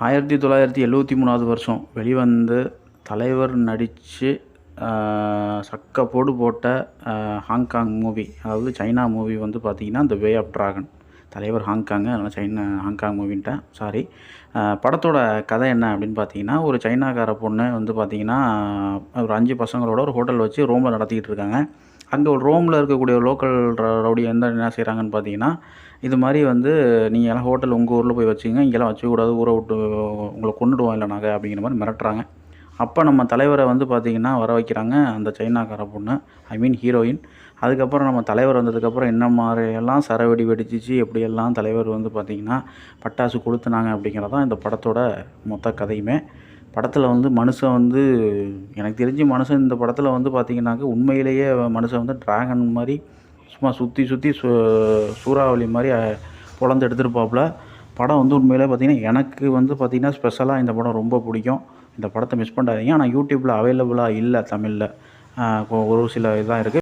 1973வது வருஷம் வெளிவந்து தலைவர் நடித்து சக்கப்போடு போட்ட ஹாங்காங் மூவி, அதாவது சைனா மூவி வந்து பார்த்திங்கன்னா த வே ஆஃப் டிராகன். தலைவர் ஹாங்காங்கு, அதனால் ஹாங்காங் மூவின்ட்டேன், சாரி. படத்தோட கதை என்ன அப்படின்னு பார்த்தீங்கன்னா, ஒரு சைனாக்கார பொண்ணு வந்து பார்த்திங்கன்னா ஒரு 5 பசங்களோட ஒரு ஹோட்டல் வச்சு ரோமில் நடத்திக்கிட்டு இருக்காங்க. அங்கே ஒரு ரோமில் இருக்கக்கூடிய லோக்கல் ரவுடி என்ன செய்கிறாங்கன்னு பார்த்தீங்கன்னா, இது மாதிரி வந்து நீங்கள் எல்லாம் ஹோட்டல் உங்கள் ஊரில் போய் வச்சுங்க, இங்கெல்லாம் வச்சுக்கூடாது, ஊரை விட்டு உங்களை கொன்னுடுவோம் இல்லை நாங்கள் அப்படிங்கிற மாதிரி மிரட்டுறாங்க. அப்போ நம்ம தலைவரை வந்து பார்த்திங்கன்னா வர வைக்கிறாங்க அந்த சைனாக்கார பொண்ணு, ஐ மீன் ஹீரோயின். அதுக்கப்புறம் நம்ம தலைவர் வந்ததுக்கப்புறம் என்ன மாதிரியெல்லாம் சரவெடி வெடிச்சிச்சு, எப்படியெல்லாம் தலைவர் வந்து பார்த்திங்கன்னா பட்டாசு கொளுத்துனாங்க அப்படிங்கிறது தான் இந்த படத்தோட மொத்த கதையுமே. படத்தில் வந்து மனுஷன் வந்து எனக்கு தெரிஞ்சு மனுஷன் இந்த படத்தில் வந்து பார்த்திங்கனாக்க உண்மையிலேயே மனுஷன் வந்து டிராகன் மாதிரி சும்மா சுற்றி சுற்றி சூறாவளி மாதிரி பொழந்து எடுத்துருப்பாப்புல. படம் வந்து உண்மையிலே பார்த்திங்கன்னா எனக்கு வந்து பார்த்திங்கன்னா ஸ்பெஷலாக இந்த படம் ரொம்ப பிடிக்கும். இந்த படத்தை மிஸ் பண்ணாதீங்க. ஆனால் யூடியூப்பில் அவைலபிளாக இல்லை தமிழில், ஒரு சில இதாக இருக்குது.